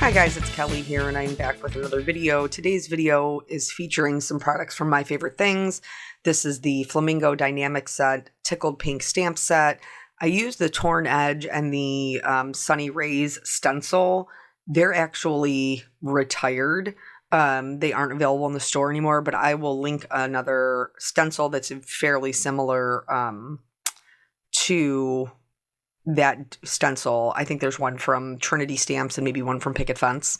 Hi guys, it's Kelly here and I'm back with another video. Today's video is featuring some products from My Favorite Things. This is the Flamingo Dynamic Set Tickled Pink Stamp Set. I used the Torn Edge and the Sunny Rays stencil. They're actually retired. They aren't available in the store anymore, but I will link another stencil that's fairly similar to that stencil. I think there's one from Trinity Stamps and maybe one from Picket Fence.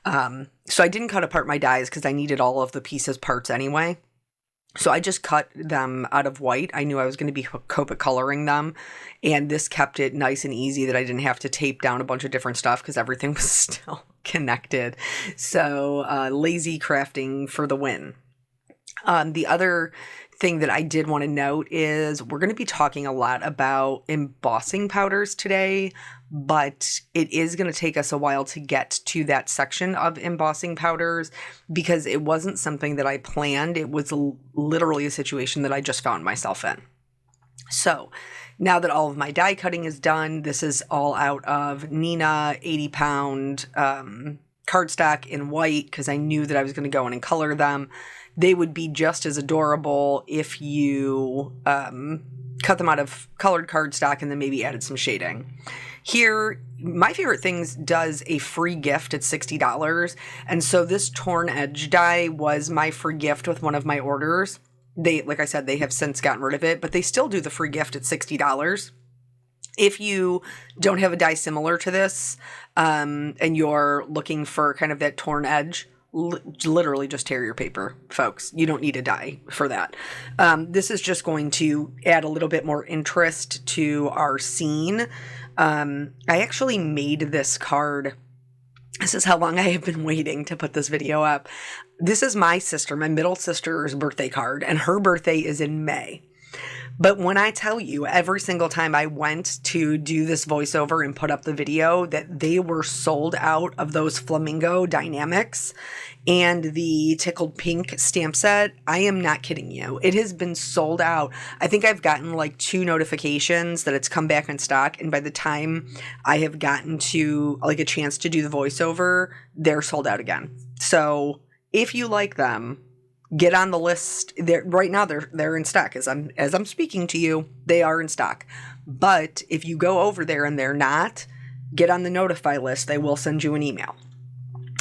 So I didn't cut apart my dies because I needed all of the pieces parts anyway. So I just cut them out of white. I knew I was going to be Copic coloring them, and this kept it nice and easy that I didn't have to tape down a bunch of different stuff because everything was still connected. So lazy crafting for the win. The other thing that I did want to note is we're going to be talking a lot about embossing powders today, but it is going to take us a while to get to that section of embossing powders because it wasn't something that I planned. It was literally a situation that I just found myself in. So now that all of my die cutting is done, this is all out of Nina 80-pound cardstock in white because I knew that I was going to go in and color them. They would be just as adorable if you cut them out of colored cardstock and then maybe added some shading. Here, My Favorite Things does a free gift at $60. And so this Torn Edge die was my free gift with one of my orders. They, like I said, they have since gotten rid of it, but they still do the free gift at $60. If you don't have a die similar to this and you're looking for kind of that torn edge, literally just tear your paper, folks. You don't need a die for that. This is just going to add a little bit more interest to our scene. I actually made this card. This is how long I have been waiting to put this video up. This is my sister, my middle sister's birthday card, and her birthday is in May. But when I tell you, every single time I went to do this voiceover and put up the video, that they were sold out of those Flamingo Dynamics and the Tickled Pink stamp set, I am not kidding you. It has been sold out. I think I've gotten like 2 notifications that it's come back in stock. And by the time I have gotten to like a chance to do the voiceover, they're sold out again. So if you like them, get on the list. Right now they're in stock. As I'm speaking to you, they are in stock. But if you go over there and they're not, get on the notify list. They will send you an email.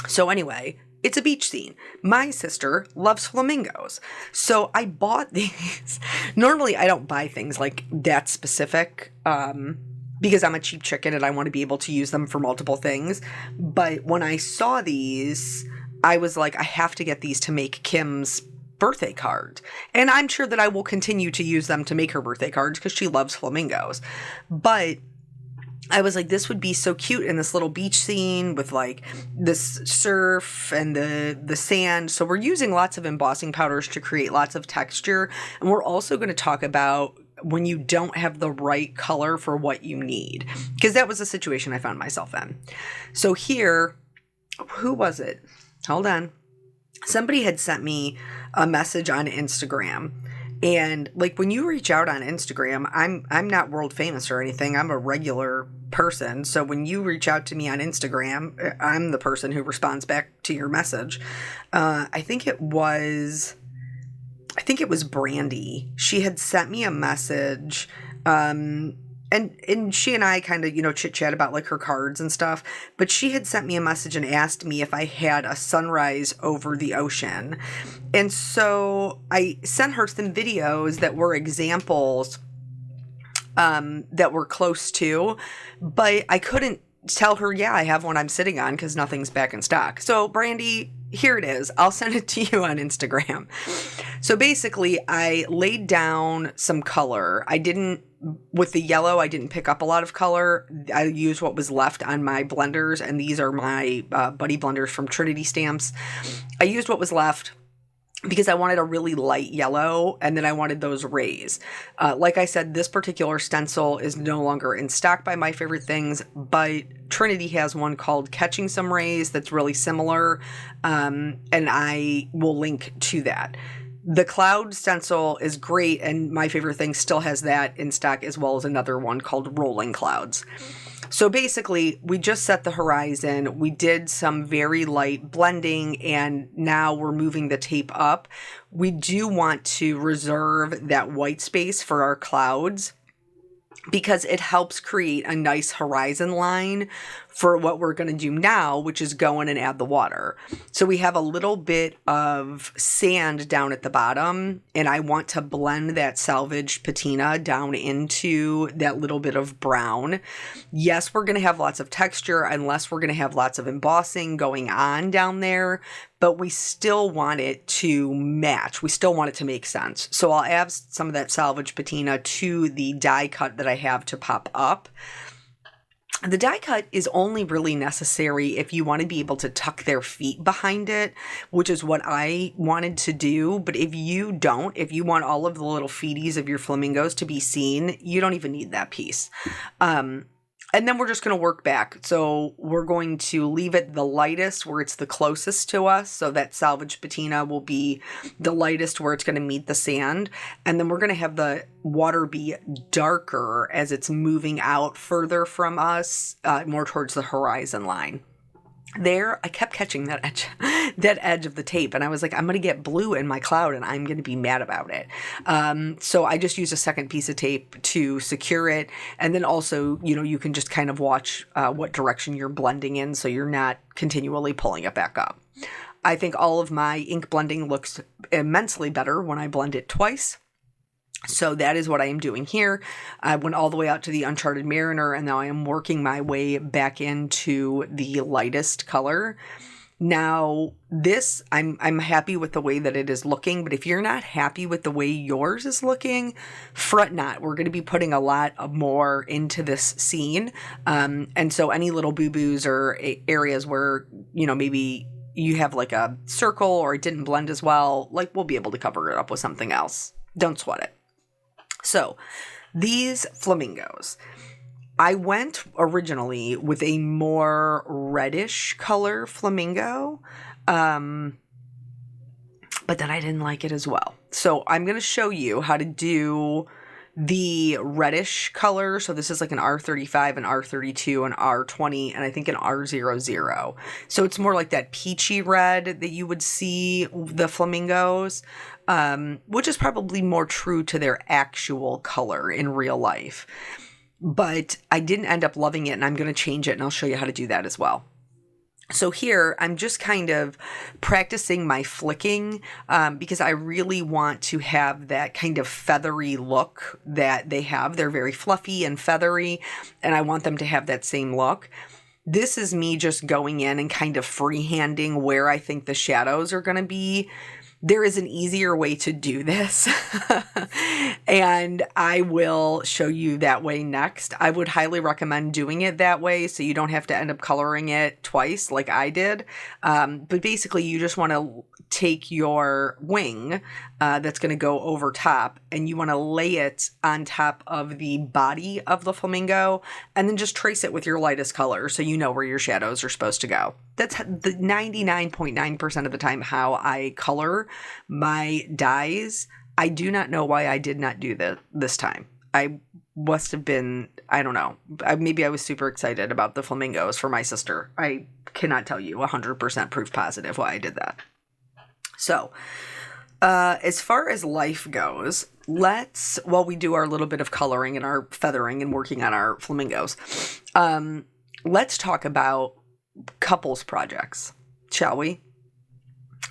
So anyway, it's a beach scene. My sister loves flamingos. So I bought these. Normally I don't buy things like that specific because I'm a cheap chicken and I want to be able to use them for multiple things. But when I saw these, I was like, I have to get these to make Kim's birthday card. And I'm sure that I will continue to use them to make her birthday cards because she loves flamingos. But I was like, this would be so cute in this little beach scene with like this surf and the sand. So we're using lots of embossing powders to create lots of texture. And we're also going to talk about when you don't have the right color for what you need, because that was a situation I found myself in. So here, who was it? Hold on. Somebody had sent me a message on Instagram, and like when you reach out on Instagram, I'm not world famous or anything. I'm a regular person. So when you reach out to me on Instagram, I'm the person who responds back to your message. I think it was Brandy. She had sent me a message, and she and I kind of, chit chat about like her cards and stuff, but she had sent me a message and asked me if I had a sunrise over the ocean. And so I sent her some videos that were examples that were close to, but I couldn't tell her, yeah, I have one I'm sitting on because nothing's back in stock. So Brandy, here it is. I'll send it to you on Instagram. So basically I laid down some color. With the yellow, I didn't pick up a lot of color. I used what was left on my blenders, and these are my Buddy blenders from Trinity Stamps. I used what was left because I wanted a really light yellow, and then I wanted those rays. Like I said, this particular stencil is no longer in stock by My Favorite Things, but Trinity has one called Catching Some Rays that's really similar, and I will link to that. The cloud stencil is great, and My Favorite Thing still has that in stock, as well as another one called Rolling Clouds. So basically, we just set the horizon. We did some very light blending, and now we're moving the tape up. We do want to reserve that white space for our clouds, because it helps create a nice horizon line for what we're going to do now, which is go in and add the water. So we have a little bit of sand down at the bottom, and I want to blend that salvaged patina down into that little bit of brown. Yes, we're going to have lots of texture, unless we're going to have lots of embossing going on down there, but we still want it to match. We still want it to make sense. So I'll add some of that salvage patina to the die cut that I have to pop up. The die cut is only really necessary if you want to be able to tuck their feet behind it, which is what I wanted to do. But if you don't, if you want all of the little feeties of your flamingos to be seen, you don't even need that piece. And then we're just going to work back. So we're going to leave it the lightest where it's the closest to us. So that salvage patina will be the lightest where it's going to meet the sand. And then we're going to have the water be darker as it's moving out further from us, more towards the horizon line. There, I kept catching that edge of the tape, and I was like, I'm going to get blue in my cloud, and I'm going to be mad about it. So I just used a second piece of tape to secure it, and then also, you can just kind of watch what direction you're blending in, so you're not continually pulling it back up. I think all of my ink blending looks immensely better when I blend it twice. So that is what I am doing here. I went all the way out to the Uncharted Mariner, and now I am working my way back into the lightest color. Now, this, I'm happy with the way that it is looking, but if you're not happy with the way yours is looking, fret not. We're going to be putting a lot more into this scene. And so any little boo-boos or areas where, maybe you have like a circle or it didn't blend as well, like we'll be able to cover it up with something else. Don't sweat it. So these flamingos, I went originally with a more reddish color flamingo, but then I didn't like it as well. So I'm going to show you how to do the reddish color. So this is like an R35, an R32, an R20, and I think an R00. So it's more like that peachy red that you would see the flamingos, which is probably more true to their actual color in real life. But I didn't end up loving it, and I'm going to change it, and I'll show you how to do that as well. So here, I'm just kind of practicing my flicking because I really want to have that kind of feathery look that they have. They're very fluffy and feathery, and I want them to have that same look. This is me just going in and kind of freehanding where I think the shadows are going to be. There is an easier way to do this, and I will show you that way next. I would highly recommend doing it that way so you don't have to end up coloring it twice like I did. But basically, you just want to take your wing that's going to go over top, and you want to lay it on top of the body of the flamingo, and then just trace it with your lightest color so you know where your shadows are supposed to go. That's the 99.9% of the time how I color my dies. I do not know why I did not do that this time. I must have been, I don't know. Maybe I was super excited about the flamingos for my sister. I cannot tell you 100% proof positive why I did that. So, as far as life goes, while we do our little bit of coloring and our feathering and working on our flamingos, let's talk about couples projects, shall we?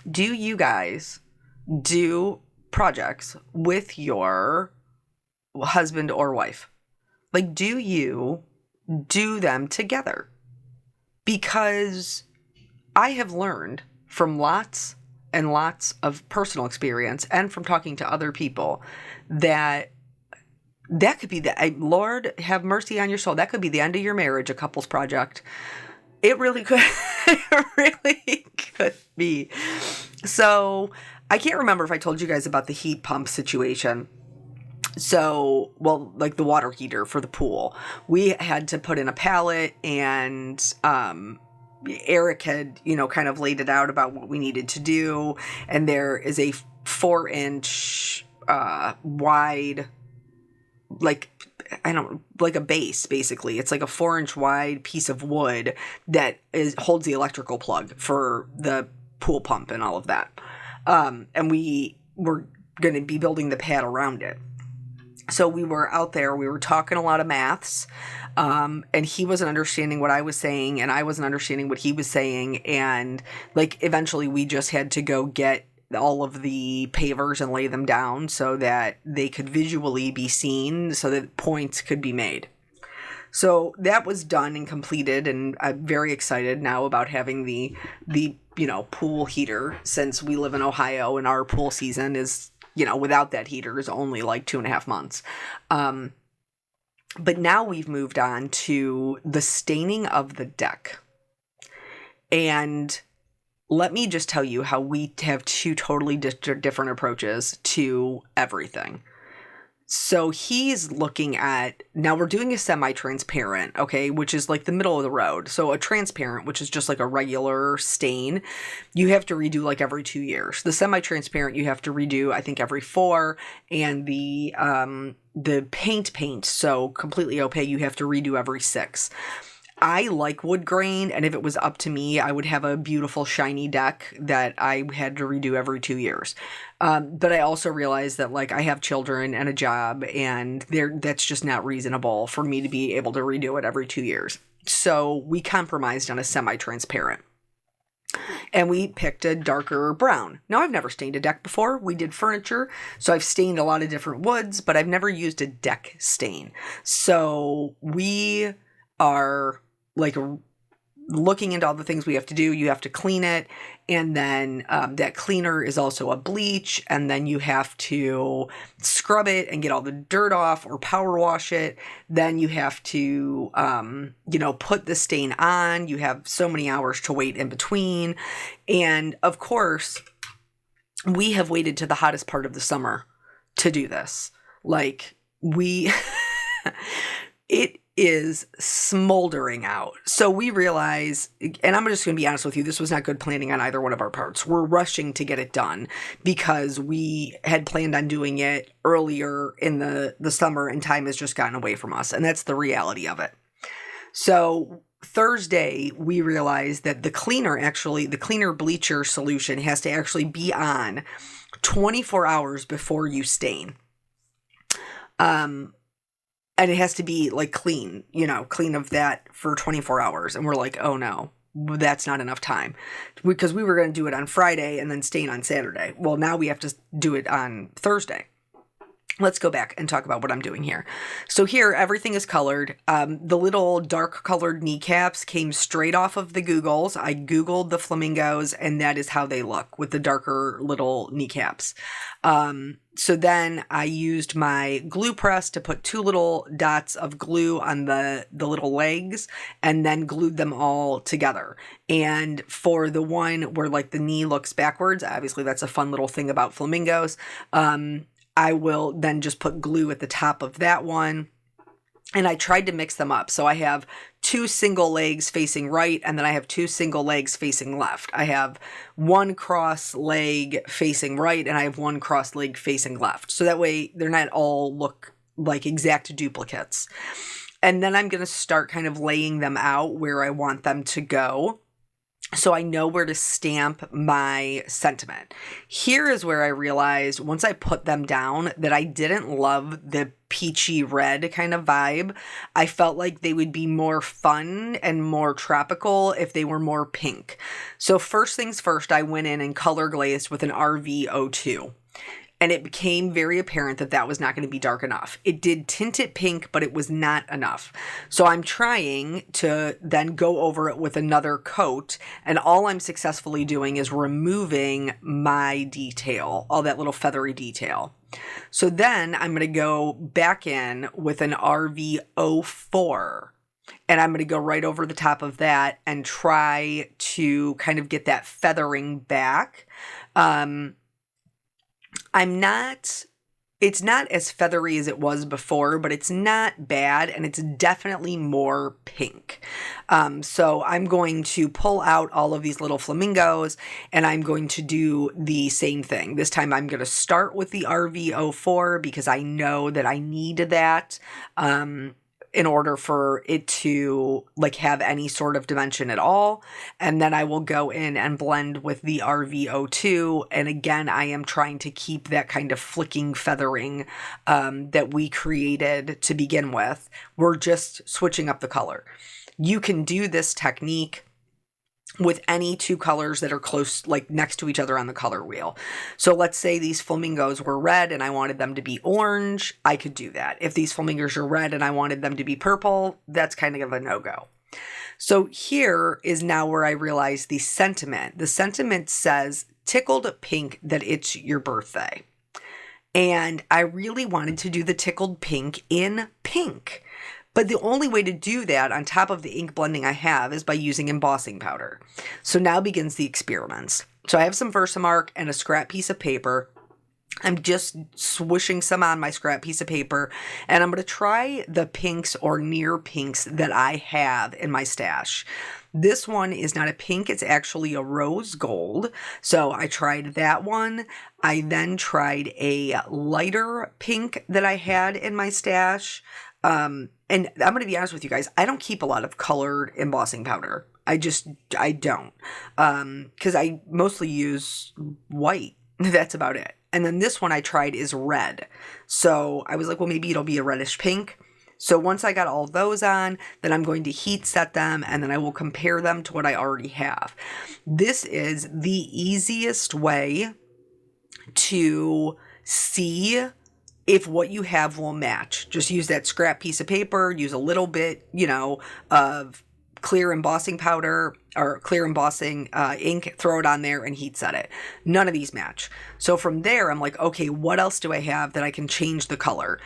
Do you guys do projects with your husband or wife? Like, do you do them together? Because I have learned from lots and lots of personal experience and from talking to other people that could be Lord have mercy on your soul. That could be the end of your marriage, a couples project. It really could. It really could be. So I can't remember if I told you guys about the heat pump situation. So, well, like the water heater for the pool. We had to put in a pallet, and Eric had, kind of laid it out about what we needed to do. And there is a 4-inch wide like, I don't, like a base, basically. It's like a 4-inch wide piece of wood that holds the electrical plug for the pool pump and all of that. And we were going to be building the pad around it. So we were out there, we were talking a lot of maths, and he wasn't understanding what I was saying, and I wasn't understanding what he was saying, and like eventually we just had to go get all of the pavers and lay them down so that they could visually be seen, so that points could be made. So that was done and completed, and I'm very excited now about having the pool heater, since we live in Ohio and our pool season is, without that heater is only like 2.5 months. But now we've moved on to the staining of the deck. And let me just tell you how we have two totally different approaches to everything. So he's looking at, now we're doing a semi-transparent, okay, which is like the middle of the road. So a transparent, which is just like a regular stain, you have to redo like every 2 years. The semi-transparent you have to redo, I think, every 4, and the paint, so completely opaque, you have to redo every 6. I like wood grain, and if it was up to me, I would have a beautiful shiny deck that I had to redo every 2 years. But I also realized that like I have children and a job, and that's just not reasonable for me to be able to redo it every 2 years. So we compromised on a semi-transparent. And we picked a darker brown. Now, I've never stained a deck before. We did furniture, so I've stained a lot of different woods, but I've never used a deck stain. So we are like looking into all the things we have to do. You have to clean it, and then that cleaner is also a bleach, and then you have to scrub it and get all the dirt off or power wash it. Then you have to put the stain on. You have so many hours to wait in between, and of course we have waited to the hottest part of the summer to do this. Like it is smoldering out. So we realize, and I'm just going to be honest with you, this was not good planning on either one of our parts. We're rushing to get it done because we had planned on doing it earlier in the summer, and time has just gotten away from us. And that's the reality of it. So Thursday, we realized that the cleaner bleacher solution has to actually be on 24 hours before you stain. And it has to be like clean of that for 24 hours. And we're like, oh no, that's not enough time, because we were going to do it on Friday and then stain on Saturday. Well, now we have to do it on Thursday. Let's go back and talk about what I'm doing here. So here, everything is colored. The little dark colored kneecaps came straight off of the Googles. I Googled the Flamingos, and that is how they look with the darker little kneecaps. So then I used my glue press to put 2 little dots of glue on the little legs, and then glued them all together. And for the one where like the knee looks backwards, obviously that's a fun little thing about flamingos. I will then just put glue at the top of that one. And I tried to mix them up. So I have 2 single legs facing right, and then I have 2 single legs facing left. I have 1 cross leg facing right, and I have 1 cross leg facing left. So that way they're not all look like exact duplicates. And then I'm going to start kind of laying them out where I want them to go, so I know where to stamp my sentiment. Here is where I realized once I put them down that I didn't love the peachy red kind of vibe. I felt like they would be more fun and more tropical if they were more pink. So first things first, I went in and color glazed with an RV02. And it became very apparent that that was not going to be dark enough. It did tint it pink, but it was not enough. So I'm trying to then go over it with another coat, and all I'm successfully doing is removing my detail, all that little feathery detail. So then I'm going to go back in with an RV04. And I'm going to go right over the top of that and try to kind of get that feathering back. I'm not It's not as feathery as it was before, but it's not bad, and it's definitely more pink. So I'm going to pull out all of these little flamingos, and I'm going to do the same thing. This time I'm going to start with the RV04 because I know that I need that. In order for it to like have any sort of dimension at all. And then I will go in and blend with the RV02. And again, I am trying to keep that kind of flicking feathering that we created to begin with. We're just switching up the color. You can do this technique with any two colors that are close, like next to each other on the color wheel. So let's say these flamingos were red and I wanted them to be orange, I could do that. If these flamingos are red and I wanted them to be purple, that's kind of a no-go. So here is now where I realize the sentiment. The sentiment says, tickled pink that it's your birthday. And I really wanted to do the tickled pink in pink. But the only way to do that on top of the ink blending I have is by using embossing powder. So now begins the experiments. So I have some Versamark and a scrap piece of paper. I'm just swishing some on my scrap piece of paper, and I'm going to try the pinks or near pinks that I have in my stash. This one is not a pink, it's actually a rose gold. So I tried that one. I then tried a lighter pink that I had in my stash. And I'm going to be honest with you guys, I don't keep a lot of colored embossing powder. I don't. Because I mostly use white. That's about it. And then this one I tried is red. So I was like, well, maybe it'll be a reddish pink. So once I got all of those on, then I'm going to heat set them, and then I will compare them to what I already have. This is the easiest way to see if what you have will match. Just use that scrap piece of paper, use a little bit, of clear embossing powder or clear embossing ink, throw it on there and heat set it. None of these match. So from there, I'm like, okay, what else do I have that I can change the color?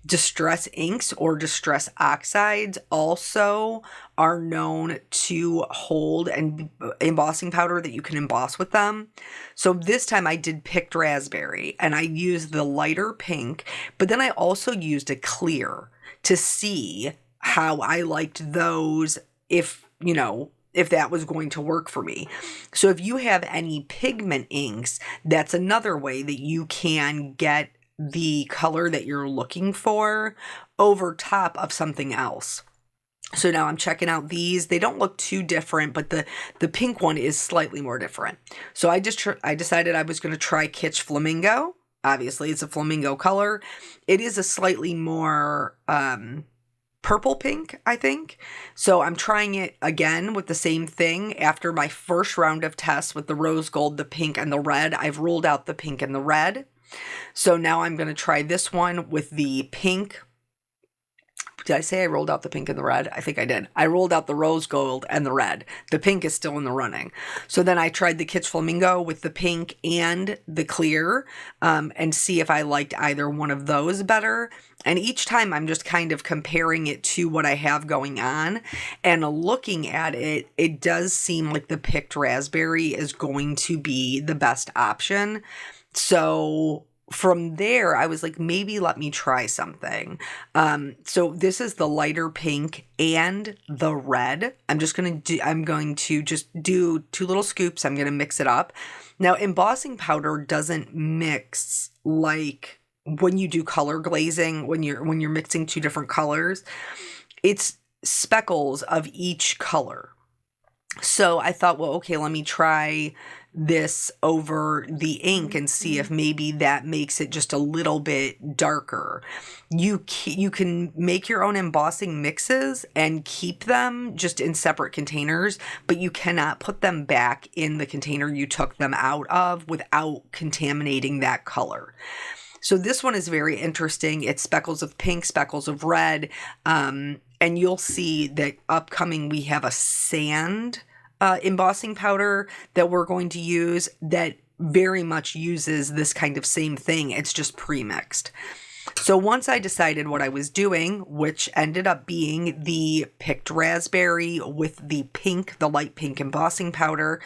Distress inks or distress oxides also are known to hold and embossing powder that you can emboss with them. So this time I did picked raspberry and I used the lighter pink, but then I also used a clear to see how I liked those if that was going to work for me. So if you have any pigment inks, that's another way that you can get the color that you're looking for over top of something else. So now I'm checking out these. They don't look too different, but the pink one is slightly more different. So I decided I was going to try Kitsch Flamingo. Obviously, it's a flamingo color. It is a slightly more purple pink, I think. So I'm trying it again with the same thing. After my first round of tests with the rose gold, the pink, and the red, I've ruled out the pink and the red. So now I'm going to try this one with the pink. Did I say I rolled out the pink and the red? I think I did. I rolled out the rose gold and the red. The pink is still in the running. So then I tried the Kitsch Flamingo with the pink and the clear and see if I liked either one of those better. And each time I'm just kind of comparing it to what I have going on and looking at it, it does seem like the picked raspberry is going to be the best option. So from there, I was like, maybe let me try something. So this is the lighter pink and the red. I'm going to just do 2 little scoops. I'm going to mix it up. Now, embossing powder doesn't mix like when you do color glazing, when you're mixing 2 different colors. It's speckles of each color. So I thought, well, okay, let me try this over the ink and see if maybe that makes it just a little bit darker. You can make your own embossing mixes and keep them just in separate containers, but you cannot put them back in the container you took them out of without contaminating that color. So this one is very interesting. It's speckles of pink, speckles of red, and you'll see that upcoming we have a sand embossing powder that we're going to use that very much uses this kind of same thing. It's just pre-mixed. So once I decided what I was doing, which ended up being the picked raspberry with the pink, the light pink embossing powder,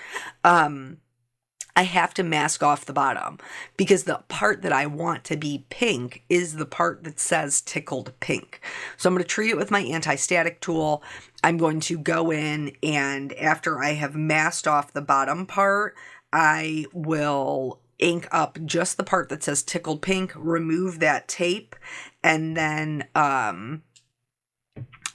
I have to mask off the bottom because the part that I want to be pink is the part that says tickled pink. So I'm going to treat it with my anti-static tool. I'm going to go in, and after I have masked off the bottom part, I will ink up just the part that says tickled pink, remove that tape, and then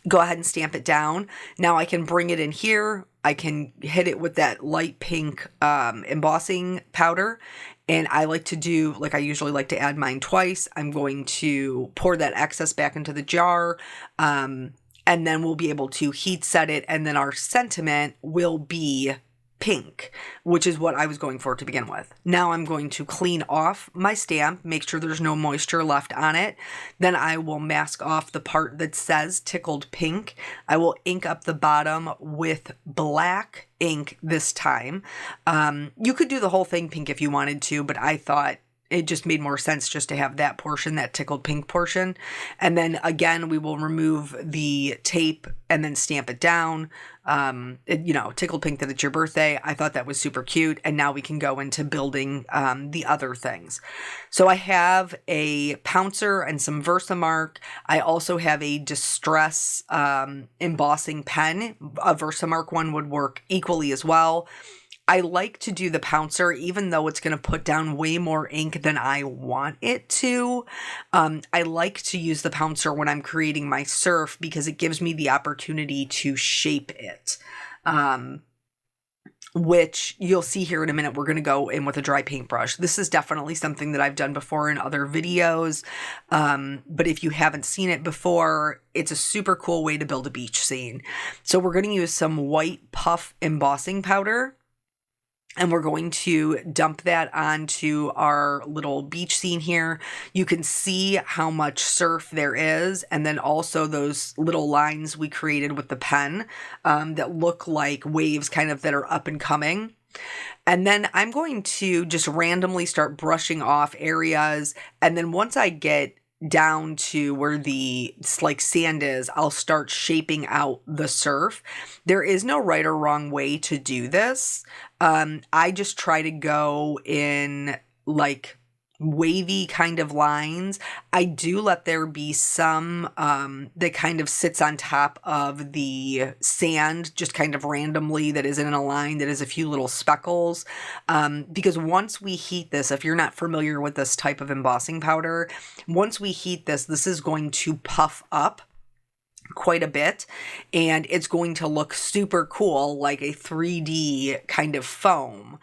go ahead and stamp it down. Now I can bring it in here. I can hit it with that light pink embossing powder. And I like to do, like I usually like to add mine twice. I'm going to pour that excess back into the jar. And then we'll be able to heat set it. And then our sentiment will be pink, which is what I was going for to begin with. Now I'm going to clean off my stamp, make sure there's no moisture left on it. Then I will mask off the part that says tickled pink. I will ink up the bottom with black ink this time. You could do the whole thing pink if you wanted to, but I thought it just made more sense just to have that portion, that tickled pink portion. And then again, we will remove the tape and then stamp it down. Tickled pink that it's your birthday. I thought that was super cute. And now we can go into building the other things. So I have a Pouncer and some Versamark. I also have a Distress embossing pen. A Versamark one would work equally as well. I like to do the Pouncer, even though it's going to put down way more ink than I want it to. I like to use the Pouncer when I'm creating my surf because it gives me the opportunity to shape it. Which you'll see here in a minute. We're going to go in with a dry paintbrush. This is definitely something that I've done before in other videos. But if you haven't seen it before, it's a super cool way to build a beach scene. So we're going to use some white puff embossing powder. And we're going to dump that onto our little beach scene here. You can see how much surf there is. And then also those little lines we created with the pen that look like waves kind of that are up and coming. And then I'm going to just randomly start brushing off areas. And then once I get down to where the like sand is, I'll start shaping out the surf. There is no right or wrong way to do this. I just try to go in like wavy kind of lines. I do let there be some that kind of sits on top of the sand just kind of randomly that isn't in a line, that is a few little speckles. Because once we heat this, if you're not familiar with this type of embossing powder, once we heat this, this is going to puff up quite a bit, and it's going to look super cool, like a 3D kind of foam.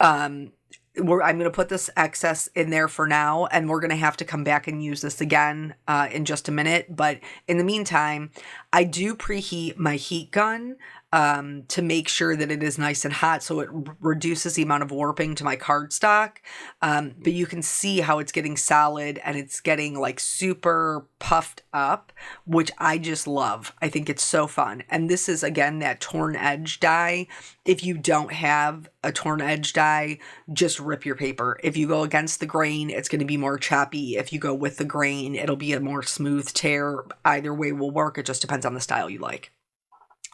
I'm going to put this excess in there for now, and we're going to have to come back and use this again in just a minute. But in the meantime, I do preheat my heat gun to make sure that it is nice and hot, so it reduces the amount of warping to my cardstock. But you can see how it's getting solid and it's getting like super puffed up, which I just love. I think it's so fun. And this is, again, that torn edge die. If you don't have a torn edge die, just rip your paper. If you go against the grain, it's going to be more choppy. If you go with the grain, it'll be a more smooth tear. Either way will work. It just depends on the style you like.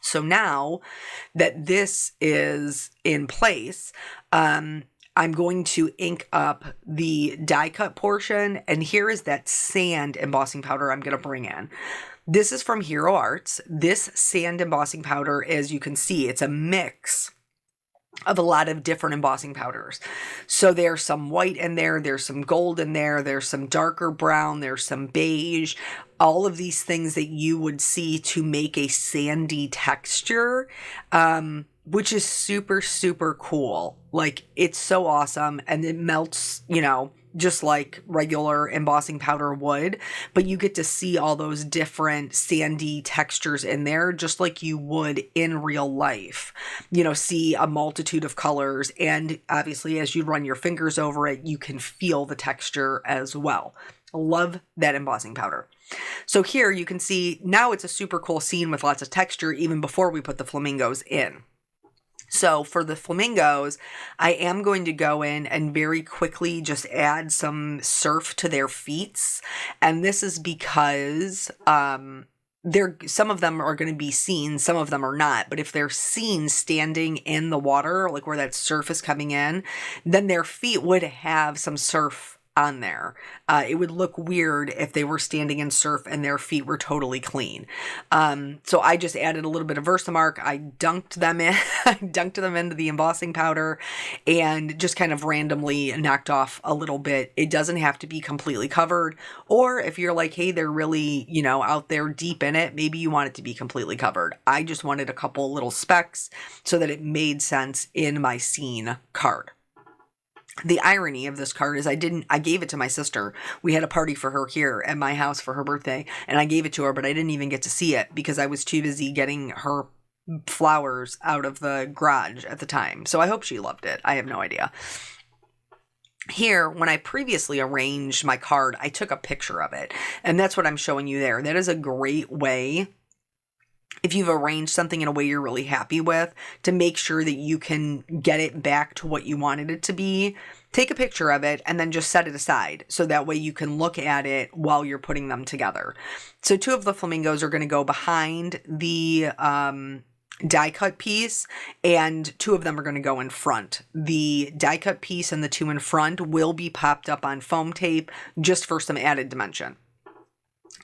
So now that this is in place, I'm going to ink up the die cut portion, and here is that sand embossing powder I'm going to bring in. This is from Hero Arts. This sand embossing powder, as you can see, it's a mix of a lot of different embossing powders. So there's some white in there, there's some gold in there, there's some darker brown, there's some beige, all of these things that you would see to make a sandy texture, which is super, super cool. Like, it's so awesome, and it melts, just like regular embossing powder would, but you get to see all those different sandy textures in there, just like you would in real life. See a multitude of colors, and obviously as you run your fingers over it, you can feel the texture as well. Love that embossing powder. So here you can see now it's a super cool scene with lots of texture even before we put the flamingos in. So for the flamingos, I am going to go in and very quickly just add some surf to their feet. And this is because some of them are going to be seen, some of them are not. But if they're seen standing in the water, like where that surf is coming in, then their feet would have some surf on there. It would look weird if they were standing in surf and their feet were totally clean. So I just added a little bit of Versamark. I dunked them in, I dunked them into the embossing powder and just kind of randomly knocked off a little bit. It doesn't have to be completely covered. Or if you're like, hey, they're really, out there deep in it, maybe you want it to be completely covered. I just wanted a couple little specks so that it made sense in my scene card. The irony of this card is I gave it to my sister. We had a party for her here at my house for her birthday, and I gave it to her, but I didn't even get to see it because I was too busy getting her flowers out of the garage at the time. So I hope she loved it. I have no idea. Here, when I previously arranged my card, I took a picture of it, and that's what I'm showing you there. That is a great way, if you've arranged something in a way you're really happy with, to make sure that you can get it back to what you wanted it to be. Take a picture of it and then just set it aside. So that way you can look at it while you're putting them together. So 2 of the flamingos are going to go behind the die cut piece, and 2 of them are going to go in front. The die cut piece and the 2 in front will be popped up on foam tape just for some added dimension.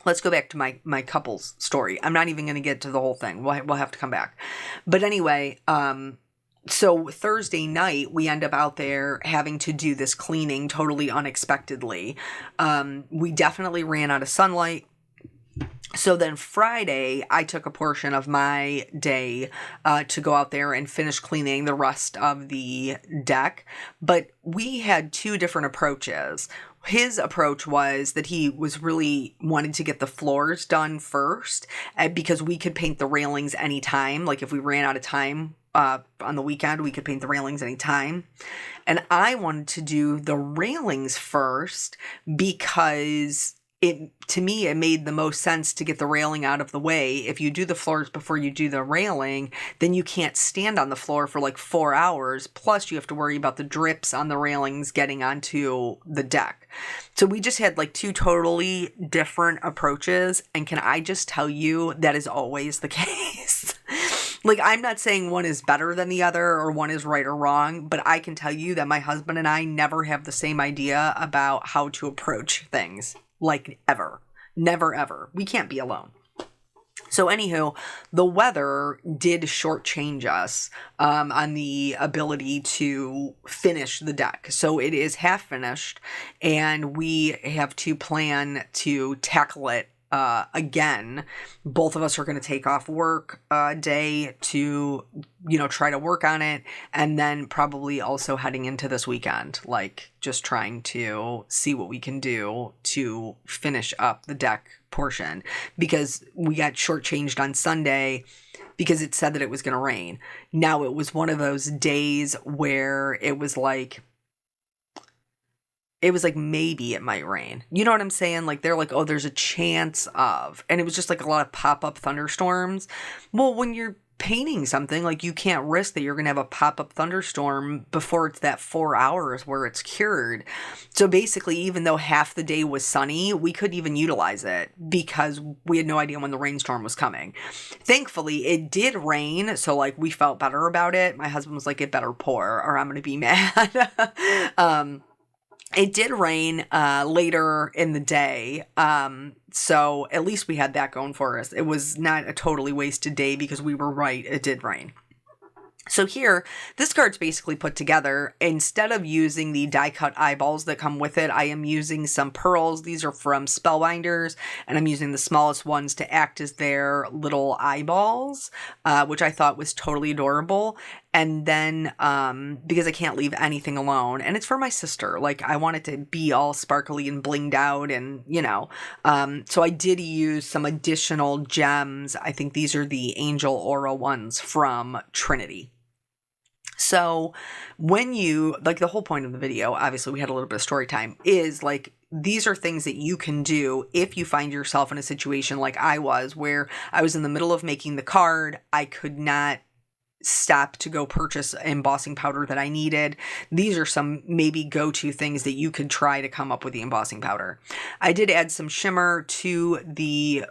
Let's go back to my couples story. I'm not even going to get to the whole thing. We'll have to come back. But anyway, so Thursday night, we end up out there having to do this cleaning totally unexpectedly. We definitely ran out of sunlight. So then Friday, I took a portion of my day to go out there and finish cleaning the rest of the deck. But we had 2 different approaches. His approach was that he was really wanted to get the floors done first because we could paint the railings anytime. Like if we ran out of time on the weekend, we could paint the railings anytime. And I wanted to do the railings first because to me, it made the most sense to get the railing out of the way. If you do the floors before you do the railing, then you can't stand on the floor for like 4 hours. Plus, you have to worry about the drips on the railings getting onto the deck. So we just had like 2 totally different approaches. And can I just tell you, that is always the case. Like, I'm not saying one is better than the other or one is right or wrong, but I can tell you that my husband and I never have the same idea about how to approach things. Like ever. Never ever. We can't be alone. So anywho, the weather did shortchange us on the ability to finish the deck. So it is half finished and we have to plan to tackle it again. Both of us are going to take off work a day to, try to work on it. And then probably also heading into this weekend, like just trying to see what we can do to finish up the deck portion, because we got shortchanged on Sunday because it said that it was going to rain. Now it was one of those days where it was like maybe it might rain. You know what I'm saying? Like they're like, oh, there's a chance of. And it was just like a lot of pop-up thunderstorms. Well, when you're painting something, like you can't risk that you're going to have a pop-up thunderstorm before it's that 4 hours where it's cured. So basically, even though half the day was sunny, we couldn't even utilize it because we had no idea when the rainstorm was coming. Thankfully, it did rain. So like we felt better about it. My husband was like, it better pour or I'm going to be mad. It did rain later in the day, so at least we had that going for us. It was not a totally wasted day because we were right, it did rain. So here, this card's basically put together. Instead of using the die cut eyeballs that come with it, I am using some pearls. These are from Spellbinders, and I'm using the smallest ones to act as their little eyeballs, which I thought was totally adorable. And then, because I can't leave anything alone, and it's for my sister, like I want it to be all sparkly and blinged out and, so I did use some additional gems. I think these are the Angel Aura ones from Trinity. So when you, like the whole point of the video, obviously we had a little bit of story time, is like, these are things that you can do if you find yourself in a situation like I was, where I was in the middle of making the card. I could not stop to go purchase embossing powder that I needed. These are some maybe go-to things that you could try to come up with the embossing powder. I did add some shimmer to the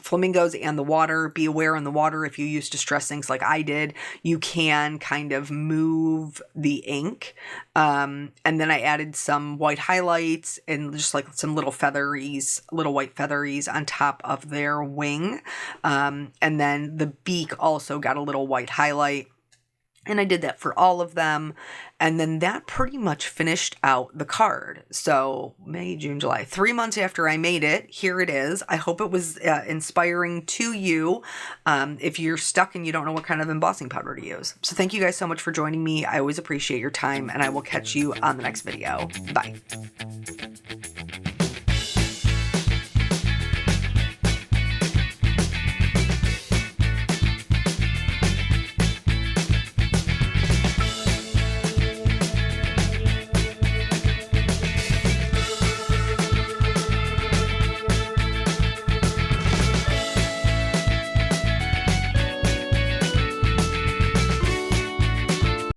flamingos and the water. Be aware in the water, if you use distress inks like I did, you can kind of move the ink. And then I added some white highlights and just like some little white featheries on top of their wing. And then the beak also got a little white highlight. And I did that for all of them. And then that pretty much finished out the card. So May, June, July, 3 months after I made it, here it is. I hope it was inspiring to you if you're stuck and you don't know what kind of embossing powder to use. So thank you guys so much for joining me. I always appreciate your time, and I will catch you on the next video. Bye.